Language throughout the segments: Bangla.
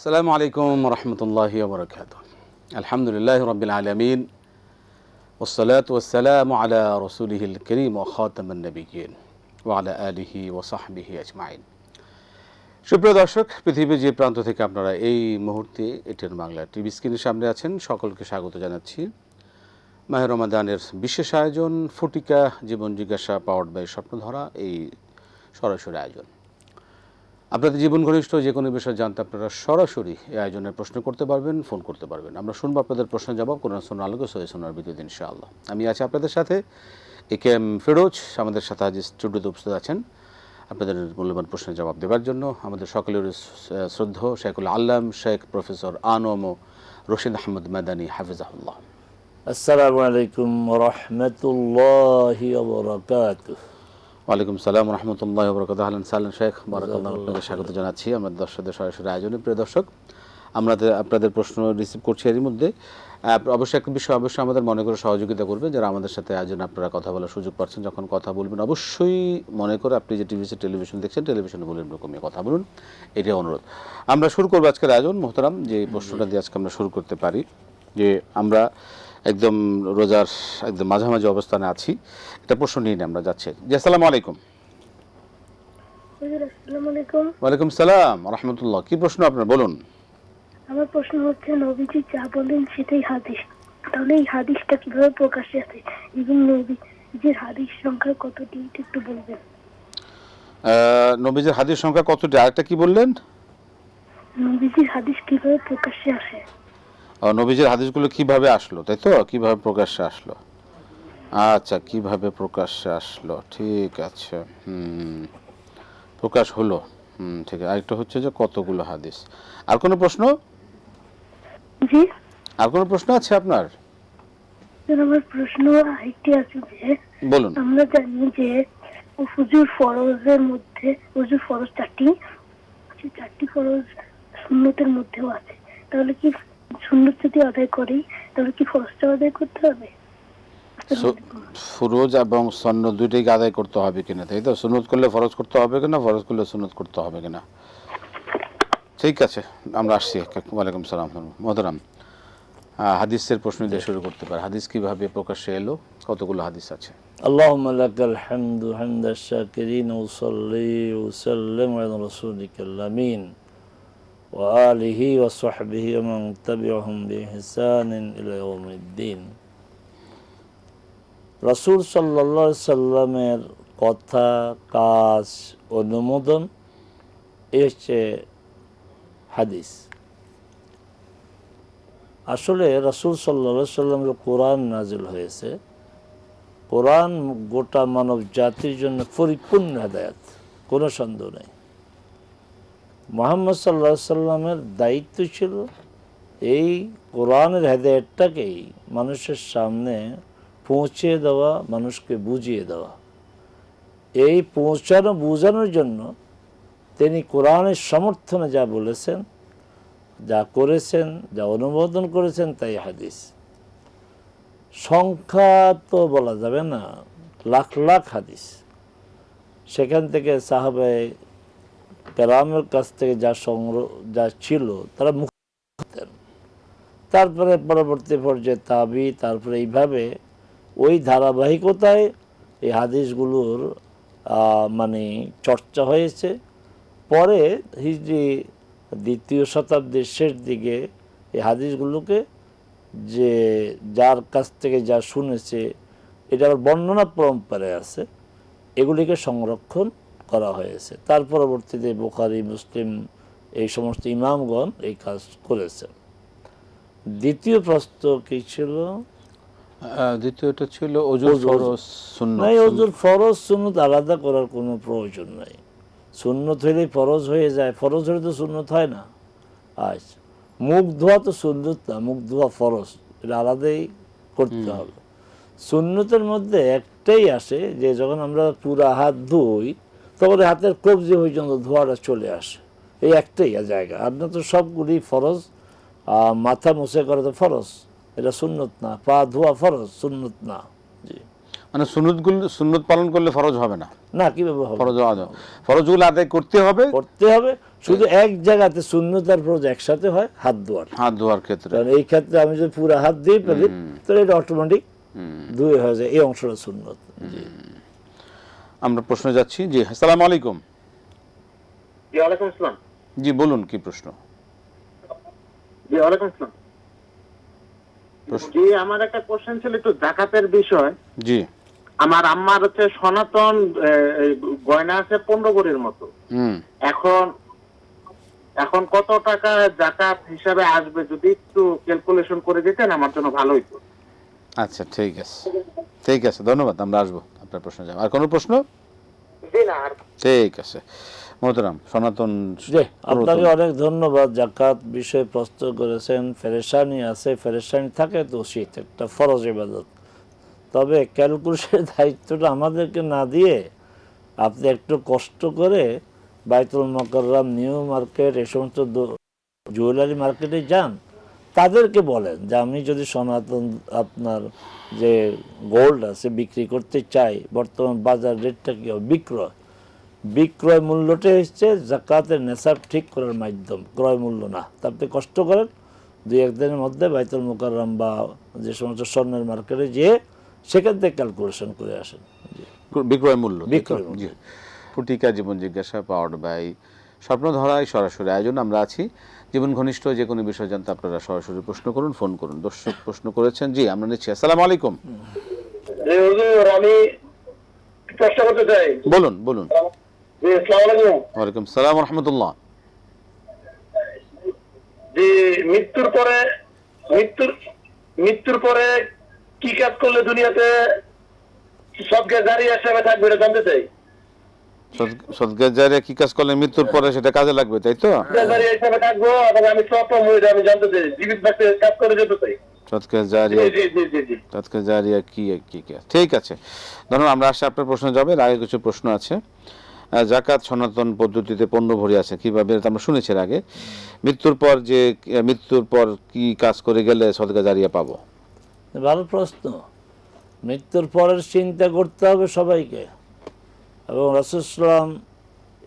আসসালামু আলাইকুম রহমতুল্লাহি ওয়া বারাকাতুহু। আলহামদুলিল্লাহি রাব্বিল আলামিন ওয়াসসালাতু ওয়াসসালামু আলা রাসূলিহিল কারীম ওয়া খাতামান নাবিয়্যিন ওয়া আলা আলিহি ওয়া সাহবিহি আজমাইন। সুপ্রিয় দর্শক, পৃথিবীর যে প্রান্ত থেকে আপনারা এই মুহূর্তে এটিএন বাংলা টিভি স্ক্রিনের সামনে আছেন, সকলকে স্বাগত জানাচ্ছি। মাহে রমাদানের বিশেষ আয়োজন ফটিকা জীবন জিজ্ঞাসা পাওয়ার্ড বাই স্বপ্নধারা, এই সরাসরি আয়োজন। আপনাদের জীবন ঘনিষ্ঠ যে কোনো বিষয় জানতে আপনারা সরাসরি এই আয়োজনের প্রশ্ন করতে পারবেন, ফোন করতে পারবেন। আমরা শুনবো আপনাদের প্রশ্নের জবাব, কোরআন সুন্নাহ আলোকে সহিহ সুন্নাহর ভিত্তিতে ইনশাআল্লাহ। আমি আছি আপনাদের সাথে একেএম ফিরোজ, আমাদের সাথে আজ স্টুডিওতে উপস্থিত আছেন আপনাদের মূল্যবান প্রশ্নের জবাব দেওয়ার জন্য আমাদের সকলের শ্রদ্ধেয় শেখুল আল্লাম শেখ প্রফেসর আনম রশিদ আহমদ মাদানী হাফিজাহুল্লাহ। আসসালামু আলাইকুম ওয়া রাহমাতুল্লাহি ওয়া বারাকাতুহু। ওয়ালাইকুম সালাম রহমতুল্লাহ বরকাত। আহলান সাহলান শেখ, বারাকাল্লাহ, আপনাকে স্বাগত জানাচ্ছি আমাদের দর্শকদের সরাসরি আয়োজনে। প্রিয় দর্শক, আমরা আপনাদের প্রশ্ন রিসিভ করছি। এরই মধ্যে অবশ্যই একটা বিষয় অবশ্যই আমাদের মনে করে সহযোগিতা করবে, যারা আমাদের সাথে আয়োজনে আপনারা কথা বলার সুযোগ পাচ্ছেন। যখন কথা বলবেন অবশ্যই মনে করে আপনি যে টেলিভিশন দেখছেন, টেলিভিশনে বলুন, কমিয়ে কথা বলুন, এটাই অনুরোধ। আমরা শুরু করবো আজকের আয়োজন। মোহতারাম, যে প্রশ্নটা দিয়ে আজকে আমরা শুরু করতে পারি, যে আমরা একদম রোজার একদম মাঝামাঝি অবস্থানে আছি, এটা প্রশ্ন নিয়ে আমরা যাচ্ছি। জি, আসসালামু আলাইকুম। ওয়ালাইকুম সালাম রহমতুল্লাহ। কি প্রশ্ন আপনার, বলুন। আমার প্রশ্ন হচ্ছে, নবীজি যা বলেন সেটাই হাদিস, তাহলে এই হাদিসটা কিভাবে প্রকাশ্যে আসে এবং নবীজির হাদিস সংখ্যা কতটি একটু বলবেন? নবীজির হাদিস সংখ্যা কতটি? আরেকটা কি বললেন? নবীজির হাদিস কিভাবে প্রকাশ্যে আসে? নবীজির হাদিসগুলো কিভাবে আসলো, তাই তো? কিভাবে প্রকাশ্যে আসলো? আচ্ছা, কিভাবে প্রকাশ্যে আসলো, ঠিক আছে। প্রকাশ হলো, ঠিক আছে। আরেকটা হচ্ছে যে কতগুলো হাদিস। আর কোনো প্রশ্ন? জি, আর কোনো প্রশ্ন আছে আপনার? আমার প্রশ্ন আরেকটি আছে যে, বলুন। আমরা জানি যে হুজুর ফরজের মধ্যে হুজুর ফরজ চারটি ফরজ সুন্নতের মধ্যেও আছে, তাহলে কি সুন্নত যদি আদায় করি তাহলে কি ফরজটা আদায় করতে হবে? ফরজ এবং সুন্নত দুইটাই আদায় করতে হবে কিনা, তাই তো? সুন্নত করলে ফরজ করতে হবে কিনা, ফরজ করলে সুন্নত করতে হবে কিনা। ঠিক আছে, আমরা আসছি। ওয়ালাইকুম সালাম। মোহতারাম, হাদিসের প্রশ্ন দিয়ে শুরু করতে পারে। হাদিস কিভাবে প্রকাশ্যে এলো, কতগুলো হাদিস আছে? আল্লাহুম্মা লাকাল হামদু হামদাশ শাকিরিন ওয়া সাল্লি ওয়া সাল্লিম আলা রাসূলিকাল আমিন ওয়া আলিহি ওয়া সাহবিহি ওয়া মান তাবি'আহুম বিইহসানিন ইলা ইয়াউমিদ্দিন। রাসূল সাল্লাল্লাহু আলাইহি সাল্লামের কথা, কাজ, অনুমোদন, এই হচ্ছে হাদিস। আসলে রাসূল সাল্লাল্লাহু আলাইহি সাল্লামের কোরআন নাজিল হয়েছে। কোরআন গোটা মানব জাতির জন্য পরিপূর্ণ হেদায়েত, কোনো সন্দেহ নেই। মুহাম্মদ সাল্লাল্লাহু আলাইহি সাল্লামের দায়িত্ব ছিল এই কোরআনের হেদায়েতটাকেই মানুষের সামনে পৌঁছে দেওয়া, মানুষকে বুঝিয়ে দেওয়া। এই বোঝানোর জন্য তিনি কোরআনের সমর্থনে যা বলেছেন, যা করেছেন, যা অনুমোদন করেছেন, তাই হাদিস। সংখ্যা তো বলা যাবে না, লাখ লাখ হাদিস। সেখান থেকে সাহাবায়ে কেরামের কাছ থেকে যা ছিল তারা মুখ করতেন, তারপরে পরবর্তী পর্যায়ে তাবি, তারপরে এইভাবে ওই ধারাবাহিকতায় এই হাদিসগুলোর মানে চর্চা হয়েছে। পরে হিজরি 2য় শতাব্দীর শেষ দিকে এই হাদিসগুলোকে যে যার কাছ থেকে যা শুনেছে, এটা আবার বর্ণনা পরম্পরায় আছে, এগুলিকে সংরক্ষণ করা হয়েছে। তার পরবর্তীতে বুখারী, মুসলিম, এই সমস্ত ইমামগণ এই কাজ করেছেন। দ্বিতীয় প্রশ্ন কি ছিল? দ্বিতীয়টা ছিল ওযুর ফরজ সুন্নত। নাই, ওযুর ফরজ সুন্নত আলাদা করার কোনো প্রয়োজন নাই। সুন্নত হলেই ফরজ হয়ে যায়, ফরজ হলে তো সুন্নত হয় না। আচ্ছা, মুখ ধোয়া তো সুন্নত না, মুখ ধোয়া ফরজ, এটা আলাদাই করতে হবে। সুন্নতের মধ্যে একটাই আসে যে যখন আমরা পুরা হাত ধুই তখন হাতের কবজি পর্যন্ত ধোয়াটা চলে আসে, এই একটাই জায়গা। আপনার তো সবগুলি ফরজ। মাথা মুছে করা তো ফরজ, এটা সুন্নত না। পা ধোয়া ফরজ, সুন্নত না। জি, মানে সুন্নত পালন করলে ফরজ হবে না? না, কিভাবে হবে? ফরজগুলো আদায় করতে হবে, শুধু এক জায়গাতে সুন্নত আর ফরজ একসাথে হয় হাত ধোয়ার ক্ষেত্রে। কারণ এই ক্ষেত্রে আমি যদি পুরো হাত দিয়ে ফেলি তাহলে এটা অটোমেটিক ধুয়ে হয়ে যায়, এই অংশটা সুন্নত। আমরা প্রশ্নে যাচ্ছি। জি, আসসালামু আলাইকুম। জি, ওয়ালাইকুম আসসালাম। জি, বলুন কি প্রশ্ন? জি, ওয়ালাইকুম আসসালাম। জি, আমার একটা কোশ্চেন ছিল একটু যাকাতের বিষয়। জি। আমার আম্মার হচ্ছে সনাতন গয়না আছে 15 ভরির মতো। এখন কত টাকা যাকাত হিসাবে আসবে যদি একটু ক্যালকুলেশন করে দিতেন আমার জন্য ভালো হইতো। আচ্ছা, ঠিক আছে, ধন্যবাদ। আমরা আসবো আপনার প্রশ্ন। আর কোনো প্রশ্ন? জি না, ঠিক আছে মোহতারাম। সনাতন, আপনাকে অনেক ধন্যবাদ। যাকাত বিষয়ে প্রশ্ন করেছেন। পেরেশানি আছে, পেরেশানি থাকে তো শীত একটা ফরজ ইবাদত, তবে ক্যালকুলেশনের দায়িত্বটা আমাদেরকে না দিয়ে আপনি একটু কষ্ট করে বাইতুল মুকাররম, নিউ মার্কেট, এই সমস্ত জুয়েলারি মার্কেটে যান, তাদেরকে বলেন যে আমি যদি সনাতন আপনার যে গোল্ড আছে বিক্রি করতে চাই, বর্তমান বাজার রেটটা কি হবে, বিক্রয় মূল্যটা হচ্ছে যাকাতের নেশাব ঠিক করার মাধ্যম, ক্রয় মূল্য না। তা আপনি কষ্ট করেন 2-1 দিনের মধ্যে বাইতুল মুকাররম বা যে সমস্ত স্বর্ণের মার্কেটে যেয়ে সেখান থেকে ক্যালকুলেশন করে আসেন। বিক্রয় মূল্য। ফুটিকা জীবন জিজ্ঞাসা পাওয়ার্ড বাই স্বপ্নধারায় সরাসরি আয়োজন। আমরা আছি। জীবন ঘনিষ্ঠ যে কোনো বিষয় জানতে আপনারা সরাসরি প্রশ্ন করুন, ফোন করুন। দর্শক প্রশ্ন করেছেন। জি, আমরা নিচ্ছি। আসসালামু আলাইকুম। জি হুজুর, আমি প্রশ্ন করতে চাই। বলুন। জি, আসসালামু আলাইকুম। ওয়ালাইকুম সালাম ওয়া রাহমাতুল্লাহ। জি, মৃত্যুর পরে কি কাজ করলে দুনিয়াতে সদকা জারিয়া হিসেবে থাকবে এটা জানতে চাই। সদকা জারিয়া কি কাজ করলে মৃত্যুর পরে সেটা কাজে লাগবে, তাই তো? সদকা জারিয়া হিসেবে থাকবো এবং আমি সব আমি জানতে চাই, জীবিত থাকতে কাজ করে যেতে চাই। সদকা জারিয়া কি? ঠিক আছে, ধন্যবাদ। আমরা আসছি আপনার প্রশ্ন যাবে। আগে কিছু প্রশ্ন আছে। যাকাত সনাতন পদ্ধতিতে 15 ভরি আছে, কিভাবে আমরা শুনেছি আগে। মৃত্যুর পর কি কাজ করে গেলে সদকা জারিয়া পাবো? ভালো প্রশ্ন। মৃত্যুর পরের চিন্তা করতে হবে সবাইকে, এবং রাসূল সাল্লাল্লাহু আলাইহি ওয়াসাল্লাম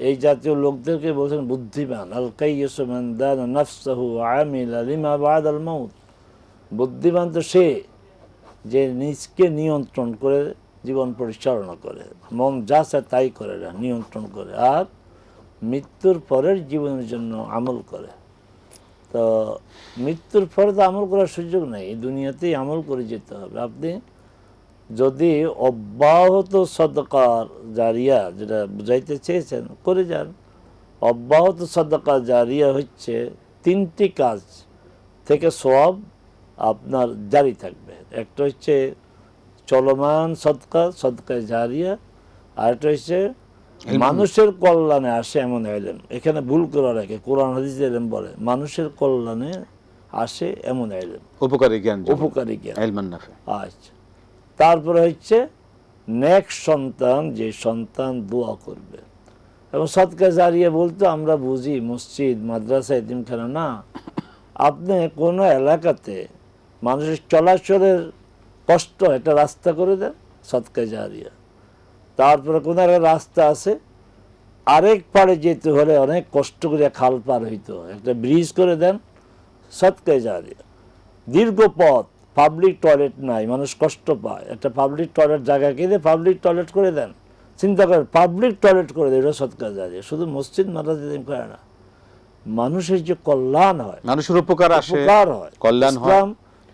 এই জাতীয় লোকদেরকে বলছেন বুদ্ধিমান। আল কাইয়্যিসু মান দানা নাফসাহু ওয়া আমিলা লিমা বা'দাল মাউত। বুদ্ধিমান তো সে যে নিজকে নিয়ন্ত্রণ করে জীবন পরিচালনা করে, মন যা চায় তাই করে না, নিয়ন্ত্রণ করে, আর মৃত্যুর পরের জীবনের জন্য আমল করে। তো মৃত্যুর পরে তো আমল করার সুযোগ নেই, এই দুনিয়াতেই আমল করে যেতে হবে। আপনি যদি অব্যাহত সদকার জারিয়া, যেটা বুঝাইতে চেয়েছেন, করে যান। অব্যাহত সদকা জারিয়া হচ্ছে 3টি কাজ থেকে সওয়াব আপনার জারি থাকবে। একটা হচ্ছে চলমান সদকা জারিয়া, আর একটা হচ্ছে মানুষের কল্যাণে আসে এমন ইলম। এখানে ভুল করে রাখে, কোরআন হাদিস ইলম বলে মানুষের কল্যাণে আসে এমন ইলম, উপকারী জ্ঞান। আচ্ছা, তারপরে হচ্ছে নেক সন্তান, যে সন্তান দোয়া করবে। এবং সদকা জারিয়া বলতে আমরা বুঝি মসজিদ, মাদ্রাসা, এতিমখানা না। আপনি কোনো এলাকাতে মানুষের চলাচলের কষ্ট একটা রাস্তা করে দেন, সদকা জারিয়া। তারপরে কোনো একটা রাস্তা আছে, আরেক পাড়ে যেতে হলে অনেক কষ্ট করে খাল পার হইতো, একটা ব্রিজ করে দেন, সদকা জারিয়া। দীর্ঘ পথ, পাবলিক টয়লেট নাই, মানুষ কষ্ট পায়, একটা পাবলিক টয়লেট জায়গা কিনে পাবলিক টয়লেট করে দেন। চিন্তা করেন, পাবলিক টয়লেট করে দেন, এটা সদকা জারিয়া। শুধু মসজিদ মাদ্রাসা করে না, মানুষের যে কল্যাণ হয়, মানুষের উপকার হয়, কল্যাণ হয়,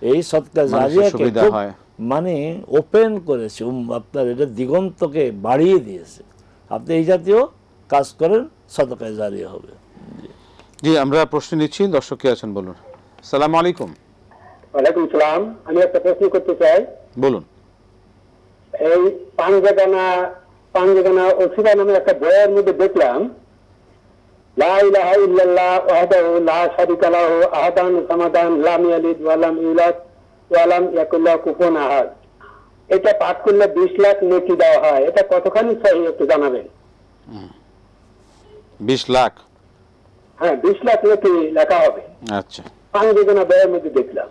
এই সদকা জারিয়াকে মানে ওপেন করেছে, আপনার এটা দিগন্তকে বাড়িয়ে দিয়েছে। আপনি এই জাতীয় কাজ করেন, সদকা জারিয়া হবে। জি, আমরা প্রশ্ন নিচ্ছি। দর্শক কে আছেন বলুন। আসসালামু আলাইকুম। ওয়ালাইকুম সালাম। আমি একটা প্রশ্ন করতে চাই। বলুন। এই পাঞ্জাগানা ওসিলা নামে একটা বইয়ের মধ্যে দেখলাম, লা ইলাহা ইল্লাল্লাহ ওয়াহদাহু লা শারীকা লাহু আহাদান সামাদান লাম ইয়ালিদ ওয়া লাম ইউলাদ ওয়া লাম ইয়াকুল লাহু কুফুয়ান আহাদ। এটা পাঠ করলে 20 লাখ নেকি দেওয়া হয়। এটা কতখানি সহিহ একটু জানাবেন। 20 লাখ? হ্যাঁ, 20 লাখ নেকি লেখা হবে। আচ্ছা, পাঞ্জাগানা বইয়ের মধ্যে দেখলাম।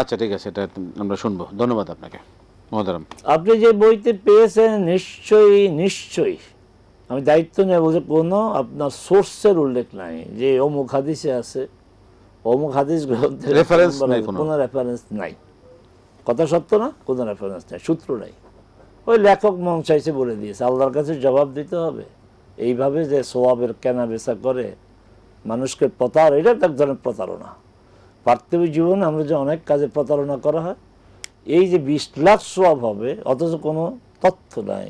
আচ্ছা, ঠিক আছে, এটা আমরা শুনবো। ধন্যবাদ আপনাকে। মোহতারাম। আপনি যে বইতে পেয়েছেন নিশ্চয়ই নিশ্চয়ই আমি দায়িত্ব নিয়ে বলছি, কোনো আপনার সোর্সের উল্লেখ নাই যে অমুক হাদিসে আছে, অমুক হাদিস গ্রন্থে রেফারেন্স নাই, কোনো রেফারেন্স নাই। কথা সত্য না? কোনো রেফারেন্স নাই, সূত্র নাই। ওই লেখক মন চাইছে বলে দিয়েছে, আল্লাহর কাছে জবাব দিতে হবে। এইভাবে যে সোয়াবের কেনা বেচা করে মানুষকে এটা এক ধরনের প্রতারণা। পার্থিব জীবনে আমরা যে অনেক কাজে প্রতারণা করা হয়, এই যে 20 লাখ সোয়াব হবে অথচ কোনো তথ্য নাই,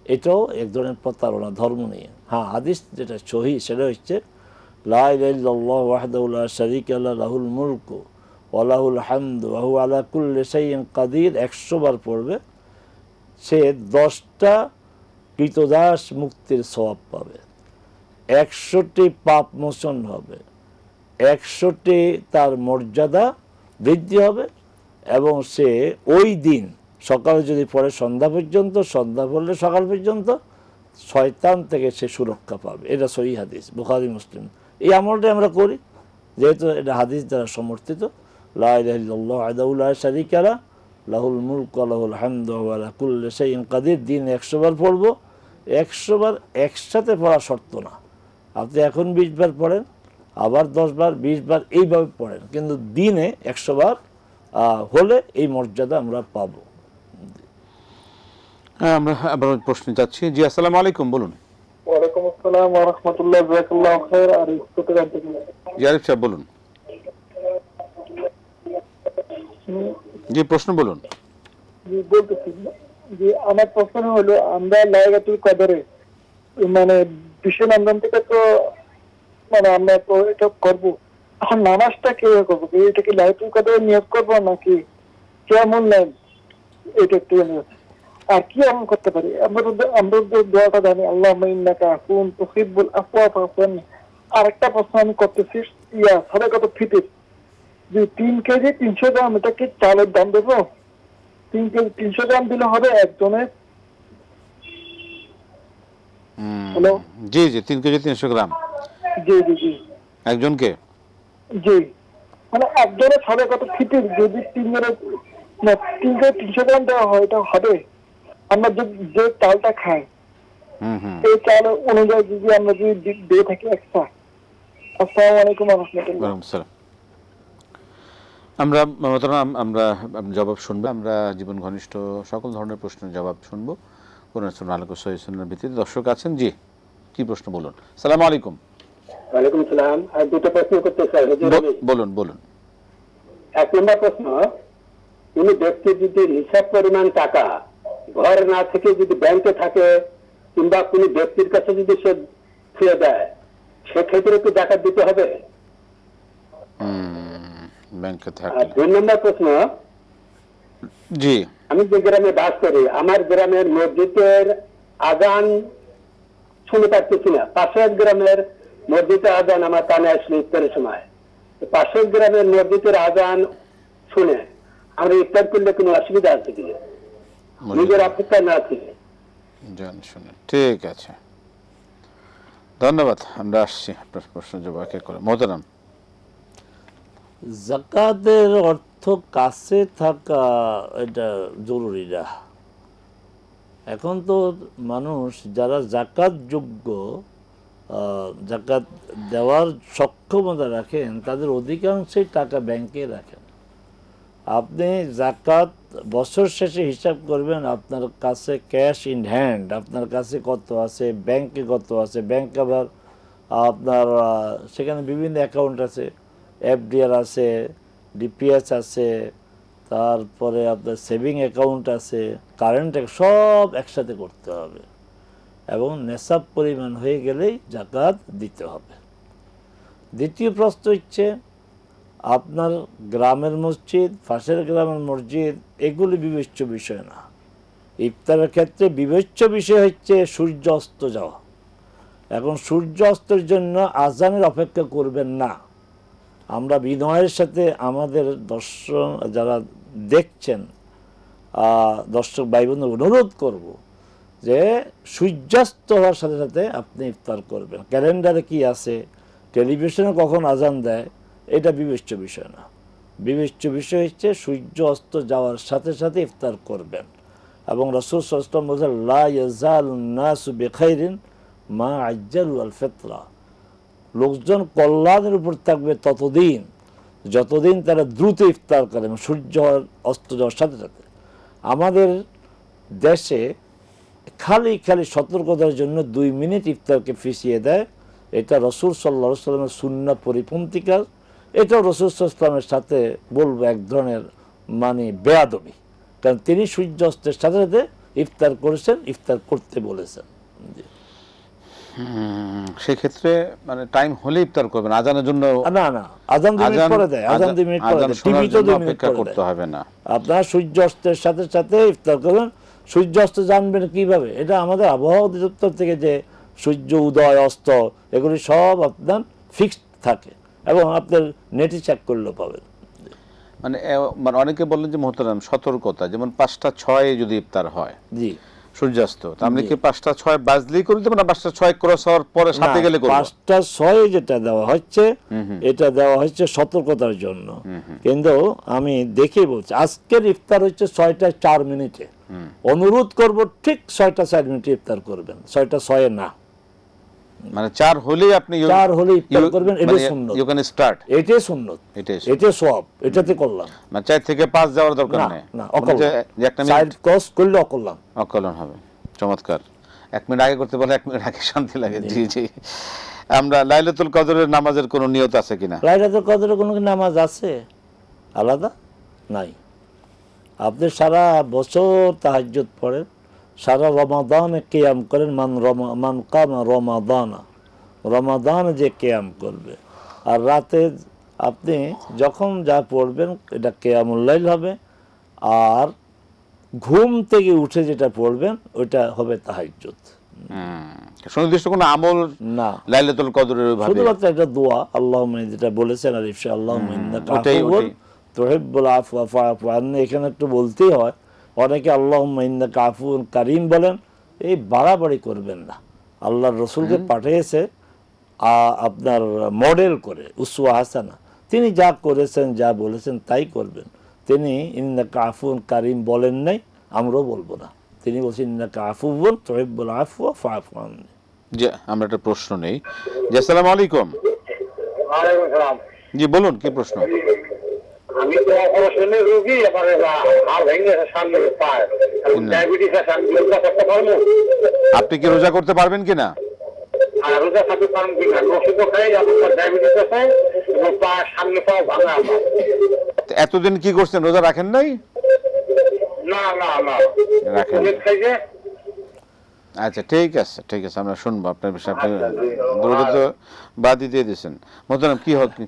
এটাও এক ধরনের প্রতারণা ধর্ম নিয়ে। হ্যাঁ, হাদিস যেটা সহিহ সেটা হচ্ছে লা ইলাহা ইল্লাল্লাহু ওয়াহদাহু লা শারীকা লাহু লাহুল মুলকু ওয়া লাহুল হামদু ওয়া হুয়া আলা কুল্লি শাইইন কাদির 100 বার পড়বে, সে 10টা কৃতদাস মুক্তির সওয়াব পাবে, 100টি পাপ মোচন হবে, 100টি তার মর্যাদা বৃদ্ধি হবে, এবং সে ওই দিন সকালে যদি পড়ে সন্ধ্যা পর্যন্ত, সন্ধ্যা পড়লে সকাল পর্যন্ত শয়তান থেকে সে সুরক্ষা পাবে। এটা সহিহ হাদিস, বুখারী মুসলিম। এই আমলটা আমরা করি যেহেতু এটা হাদিস দ্বারা সমর্থিত। লা ইলাহা ইল্লাল্লাহু ওয়াহদাহু লা শারীকা লাহু লাহুল মুলকু ওয়া লাহুল হামদু ওয়া হুয়া আলা কুল্লি শাইইন কাদির। দিন 100 বার পড়বো। 100 বার একসাথে পড়া শর্ত না, আপনি এখন 20 বার পড়েন, আবার 10 বার, 20 বার, এইভাবে পড়েন, কিন্তু দিনে 100 বার হলে এই মর্যাদা আমরা পাবো। হ্যাঁ, আমরা আবার প্রশ্ন যাচ্ছি। জি, আসসালামু আলাইকুম, বলুন। ওয়ালাইকুম আসসালাম ওয়া রাহমাতুল্লাহ, জাযাকাল্লাহু খাইর। আর উত্তর জি আরিফ সাহেব বলুন। জি, প্রশ্ন বলুন। জি বলতেছি যে আমার প্রশ্ন হলো, আমরা লাইলাতুল কদরে মানে বিশ্ব রমজান থেকে তো মানে আমরা তো এটা করবো, এখন নামাজটা কিভাবে করবো? এটা কি লাইলাতুল কদরে নিয়োগ করবো নাকি কেমন নাই, এটা একটু আর কি আমল করতে পারি? আমরা তো দোয়াটা জানি, আল্লাহুম্মা ইন্নাকা আফুউন তুহিব্বুল আফওয়া ফা'ফু আন্নি। আরেকটা প্রশ্ন আমি করতেছি, সাদাকাতুল ফিতর যে 3 কেজি 300 গ্রাম, এটা কি চালের দাম দেবো? 3 কেজি 300 গ্রাম দিলে হবে একজনের? হ্যালো, জি জি, 3 কেজি 300 গ্রাম জি জি জি একজনকে? জি, মানে একজনের সাদাকাতুল ফিতর যদি 3 কেজি 300 গ্রাম দেওয়া হয়, এটা হবে? আমরা যে চালটা খাই এই চাল অনুযায়ী যদি আমরা যদি দিয়ে থাকি এক্সট্রা। আসসালামু আলাইকুম ওয়া রাহমাতুল্লাহ। আমরা জবাব শুনবো। আমরা জীবন ঘনিষ্ঠ সকল ধরনের প্রশ্নের জবাব শুনবো কোরআন সুন্নাহ আলোকে সহিহ সুন্নাহর ভিত্তিতে। দর্শক আছেন, জি কি প্রশ্ন বলুন। আসসালামু আলাইকুম। ওয়ালাইকুম সালাম। আর দুটো প্রশ্ন করতে চাই হুজুর। বলুন বলুন। এক নম্বর প্রশ্ন, কোন ব্যক্তি যদি হিসাব পরিমাণ টাকা ঘর না থেকে যদি ব্যাংকে থাকে কিংবা কোন ব্যক্তির কাছে যদি সে ফিরে দেয়, সেক্ষেত্রে কি যাকাত দিতে হবে? ব্যাংকে আর থাকে। 2 নম্বর প্রশ্ন, জি, আমি যে গ্রামে বাস করি, আমার গ্রামের মসজিদের আজান শুনে পাচ্ছি না। পাশের গ্রামের মসজিদের আজান আমার কানে আসলে ইফতারের সময়, পাশের গ্রামের মসজিদের আজান শুনে আমরা ইফতার করলে কোনো অসুবিধা আছে কিনা, নিজের অপেক্ষা না থেকে? শুনে ঠিক আছে, ধন্যবাদ। আমরা আসছি আপনার প্রশ্ন জবাব করে। মোহতারাম, যাকাতের অর্থ কাছে থাকা এটা জরুরি না। এখন তো মানুষ যারা যাকাত যোগ্য, যাকাত দেওয়ার সক্ষমতা রাখেন, তাদের অধিকাংশই টাকা ব্যাংকে রাখেন। আপনি যাকাত বছর শেষে হিসাব করবেন, আপনার কাছে ক্যাশ ইন হ্যান্ড আপনার কাছে কত আছে, ব্যাংকে কত আছে। ব্যাংক আবার আপনার সেখানে বিভিন্ন অ্যাকাউন্ট আছে, এফডিআর আছে, ডিপিএস আছে, তারপরে আপনার সেভিং অ্যাকাউন্ট আছে, কারেন্ট সব একসাথে করতে হবে, এবং নেশাব পরিমাণ হয়ে গেলেই যাকাত দিতে হবে। দ্বিতীয় প্রশ্ন হচ্ছে, আপনার গ্রামের মসজিদ, পাশের গ্রামের মসজিদ, এগুলি বিবেচ্য বিষয় না। ইফতারের ক্ষেত্রে বিবেচ্য বিষয় হচ্ছে সূর্য অস্ত যাওয়া। এখন সূর্য অস্তের জন্য আজানের অপেক্ষা করবেন না। আমরা বিনয়ের সাথে আমাদের দর্শক যারা দেখছেন, দর্শক ভাই বোন অনুরোধ করব যে সূর্যাস্ত হওয়ার সাথে সাথে আপনি ইফতার করবেন। ক্যালেন্ডারে কি আছে, টেলিভিশনে কখন আজান দেয়, এটা বিবেচ্য বিষয় না। বিবেচ্য বিষয় হচ্ছে সূর্য অস্ত যাওয়ার সাথে সাথে ইফতার করবেন। এবং রাসূল সাল্লাল্লাহু আলাইহি ওয়াসাল্লাম বলেছেন লা ইয়াজালুন নাসু বিখাইরিন মা আজ্জালু আল ফিতরা, লোকজন কল্যাণের উপর থাকবে ততদিন যতদিন তারা দ্রুত ইফতার করে, সূর্য অস্ত যাওয়ার সাথে সাথে। আমাদের দেশে খালি সতর্কতার জন্য 2 মিনিট ইফতারকে ফিসিয়ে দেয়। এটা রাসূল সাল্লাল্লাহু আলাইহি ওয়াসাল্লামের সুন্নাহ পরিপন্থী কাজ। এটাও রাসূল সাল্লাল্লাহু আলাইহি ওয়াসাল্লামের সাথে বলবো এক ধরনের মানে বেয়াদবি, কারণ তিনি সূর্য অস্তের সাথে সাথে ইফতার করেছেন, ইফতার করতে বলেছেন। সেক্ষেত্রে মানে টাইম হলে ইফতার করবেন, আজানের জন্য না না, আজান 2 মিনিট পরে দেয়, আজান 2 মিনিট পরে দেয়, টিভি তো 2 মিনিট পরে করতে হবে না। আপনারা সূর্য অস্তের সাথে সাথে ইফতার করবেন। সূর্য অস্ত জানবেন কিভাবে? এটা আমাদের আবহাওয়া অধিদপ্তর থেকে যে সূর্য উদয় অস্ত এগুলি সব আপনার ফিক্সড থাকে এবং আপনার নেটে চেক করলেও পাবেন। মানে অনেকে বললেন যে মোহতারাম সতর্কতা, যেমন 5টা 6 যদি ইফতার হয় জি সূর্যাস্ত, আমরা কি 5টা 6 বাজলেই করে দেব না 5টা 6 ক্রস হওয়ার পরে সাথে গেলে করব? 5টা 6 যেটা দেওয়া হচ্ছে এটা দেওয়া হচ্ছে সতর্কতার জন্য, কিন্তু আমি দেখে বলছি আজকের ইফতার হচ্ছে 6টা 4 মিনিটে। অনুরোধ করব ঠিক 6টা 4 মিনিটে ইফতার করবেন, 6টা 6 না, মানে 4 হলেই আপনি 4 হলে ইফতার করবেন। এটা সুন্নাত, ইউ ক্যান স্টার্ট, এটাই সুন্নাত, এটা সওয়াব, এটাতে করলাম মানে 4 থেকে 5 যাওয়ার দরকার না নেই। না, যে একটা মিনিট ক্রস করলে অকল্যাণ হবে। চমৎকার। 1 মিনিট আগে করতে বলে 1 মিনিট আগে শান্তি লাগে। জি জি। আমরা লাইলাতুল কদরের নামাজের কোনো নিয়ত আছে কিনা? লাইলাতুল কদরের কোনো নামাজ আছে আলাদা? নাই। আপনি সারা বছর তাহাজ্জুদ পড়েন, সারা রমাদানে কিয়াম করেন। মান কামা রমাদান যে কিয়াম করবে, আর রাতে আপনি যখন যা পড়বেন এটা কিয়ামুল লাইল হবে, আর ঘুম থেকে উঠে যেটা পড়বেন ওইটা হবে তাহাজ্জুদ। সুনির্দিষ্ট কোনো আমল না লাইলাতুল কদরের ভাবে, শুধুমাত্র একটা দোয়া আল্লাহুম্মা, যেটা বলেছেন আরিফ শাহ আল্লাহুম্মা ইন্নাকা আফুউন তুহিব্বুল আফওয়া ফা'ফু আন্নি, এখানে একটু বলতেই হয়। অনেকে আল্লাহুম্মা ইন্নাকা আফুউন কারীম বলেন, এই বাড়াবাড়ি করবেন না। আল্লাহর রাসূলকে পাঠিয়েছে আপনার মডেল করে, উসওয়া হাসানা। তিনি যা করেছেন যা বলেছেন তাই করবেন। তিনি ইন্নাকা আফুউন কারীম বলেন নাই, আমরাও বলবো না। তিনি বলছেন ইন্নাকা আফুউন তুহিব্বুল আফওয়া ফা'ফু আন্নি। জি, আমরা একটা প্রশ্ন নেই। জি, আসসালামু আলাইকুম। ওয়ালাইকুম সালাম। জি বলুন, কি প্রশ্ন? আমি তো অপারেশনের রোগী, আমার হাড় ভেঙে গেছে সামনে পায়, ডায়াবেটিস আছে, আমি রোজা করতে পারবো? আপনি কি রোজা করতে পারবেন কিনা? আর রোজা থাকতে পারবো কিনা? ওষুধ খাই, আমার ডায়াবেটিস আছে এবং পা সামনে পা ভাঙা আমার। এতদিন কি করছেন, রোজা রাখেন নাই? না না না, রাখেন। ওষুধ খাই যে। আচ্ছা ঠিক আছে, ঠিক আছে, আমরা শুনবো আপনার বিষয়ে। আপনি রোজা তো বাদই দিয়ে দিয়েছেন। মোহতারাম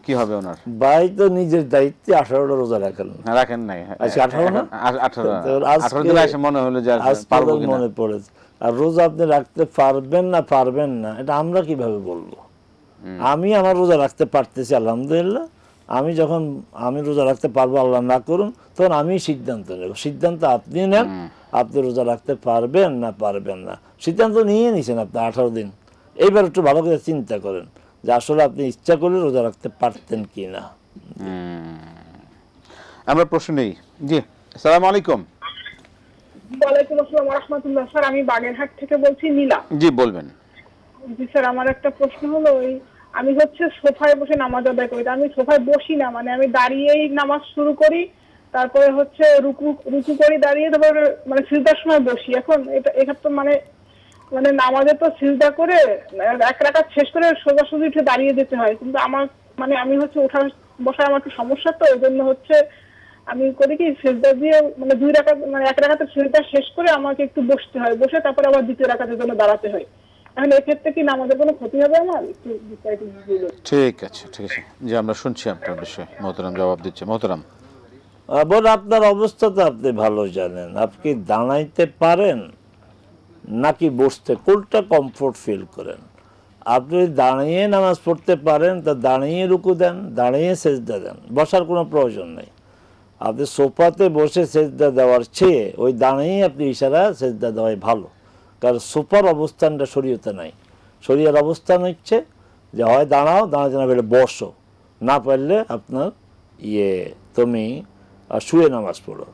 কি হবে ওনার? ভাই তো নিজের দায়িত্বে 18টা রোজা রাখেন, রাখেন নাই? আজকে 18 না? 18 দিন এসে মনে হলো যে পারবো কিনা। মনে পড়েছে। আর রোজা আপনি রাখতে পারবেন না এটা আমরা কিভাবে বলবো? আমি আমার রোজা রাখতে পারতেছি আলহামদুলিল্লাহ। আমি রোজা রাখতে পারবো, আল্লাহ না করুন, তখন আমি সিদ্ধান্ত নেব। সিদ্ধান্ত আপনি নেন, আপনি রোজা রাখতে পারবেন না। সিদ্ধান্ত নিয়ে নিছেন আপনি 18 দিন। এইবার একটু ভালো করে চিন্তা করেন যে আসলে আপনি ইচ্ছা করলে রোজা রাখতে পারতেন কি না। আমরা প্রশ্ন নেই। জি, আসসালামু আলাইকুম। ওয়ালাইকুম আসসালাম ওয়া রাহমাতুল্লাহ। স্যার, আমি বাগেরহাট থেকে বলছি, নীলা। জি বলবেন। জি স্যার, আমার একটা প্রশ্ন হলো, আমি সোফায় বসে নামাজ আদায় করি। আমি সোফায় বসি না, মানে আমি দাঁড়িয়েই নামাজ শুরু করি, তারপরে রুকু করি দাঁড়িয়ে, তারপরে মানে সিজদার সময় বসি। এখন এটা তো মানে নামাজে তো সিজদা করে 1 রাকাত শেষ করে সোজাসুজি উঠে দাঁড়িয়ে যেতে হয়, কিন্তু আমার আমি ওঠা বসায় আমার একটু সমস্যা, তো এই জন্য আমি করি কি সিজদা দিয়ে 2 রাকাত 1 রাকাতের সিজদা শেষ করে আমাকে একটু বসতে হয়, বসে তারপরে আবার 2য় রাকাতের জন্য দাঁড়াতে হয়। এখন এক্ষেত্রে কি নামাজের কোনো ক্ষতি হবে আমার? একটু বিস্তারিত বলুন। ঠিক আছে। জি, আমরা শুনছি আপনার বিষয়ে। মোহতারাম জবাব দিচ্ছে। মোহতারাম, আবার আপনার অবস্থা তো আপনি ভালো জানেন। আপনি দাঁড়াইতে পারেন নাকি বসতে, কোনটা কমফোর্ট ফিল করেন? আপনি দাঁড়িয়ে নামাজ পড়তে পারেন, তা দাঁড়িয়ে রুকু দেন, দাঁড়িয়ে সেজদা দেন, বসার কোনো প্রয়োজন নেই। আপনি সোফাতে বসে সেজদা দেওয়ার চেয়ে ওই দাঁড়িয়ে আপনি ইশারা সেজদা দেওয়াই ভালো, কারণ সোফার অবস্থানটা শরীয়তে নাই। শরীয়র অবস্থান হচ্ছে যে হয় দাঁড়াও, দাঁড়াতে না পেলে বসো, না পারলে আপনার তুমি শুয়ে নামাজ পড়ো।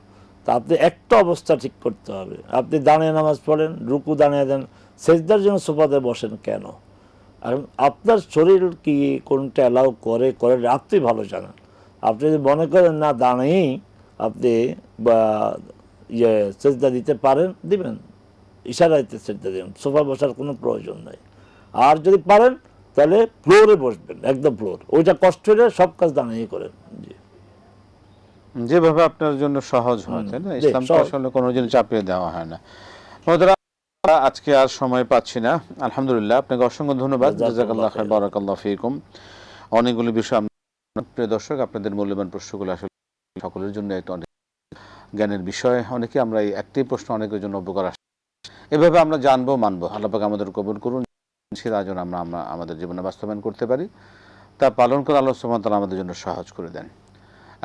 তা আপনি একটা অবস্থা ঠিক করতে হবে। আপনি দাঁড়িয়ে নামাজ পড়েন, রুকু দাঁড়িয়ে দেন, সেজদার জন্য সোফাতে বসেন কেন? আর আপনার শরীর কি কোনটা অ্যালাউ করে আপনি ভালো জানেন। আপনি যদি মনে করেন না দাঁড়িয়েই আপনি বা সেজদা দিতে পারেন, দিবেন, ইশারাইতে সেজদা দিবেন, সোফা বসার কোনো প্রয়োজন নাই। আর যদি পারেন তাহলে ফ্লোরে বসবেন, একদম ফ্লোর, ওইটা কষ্ট হলে সব কাজ দাঁড়িয়ে করেন। জি, যেভাবে আপনার জন্য সহজ হয়, তাই না? ইসলাম তো আসলে কোনো জিনিস চাপিয়ে দেওয়া হয় না। আজকে আর সময় পাচ্ছি না। আলহামদুলিল্লাহ, আপনাকে অসংখ্য ধন্যবাদ। জাযাকাল্লাহ খাইর, বারাকাল্লাহু ফিকুম। অনেকগুলো বিষয়, প্রিয় দর্শক, আপনাদের মূল্যবান প্রশ্নগুলো আসলে সকলের জন্য একটা অনেক জ্ঞানের বিষয়। অনেকে আমরা এই একটি প্রশ্ন অনেকের জন্য উপকার আসে, এভাবে আমরা জানবো, মানবো। আল্লাহ পাক আমাদের কবুল করুন, সেটা যেন আমরা আমাদের জীবনে বাস্তবায়ন করতে পারি, তা পালন করে আল্লাহ সুবহানাহু ওয়া তাআলা আমাদের জন্য সহজ করে দেন।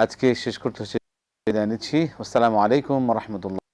আজকে শেষ করতে হচ্ছে, বিদায় নিচ্ছি। আসসালামু আলাইকুম ওয়া রাহমাতুল্লাহ।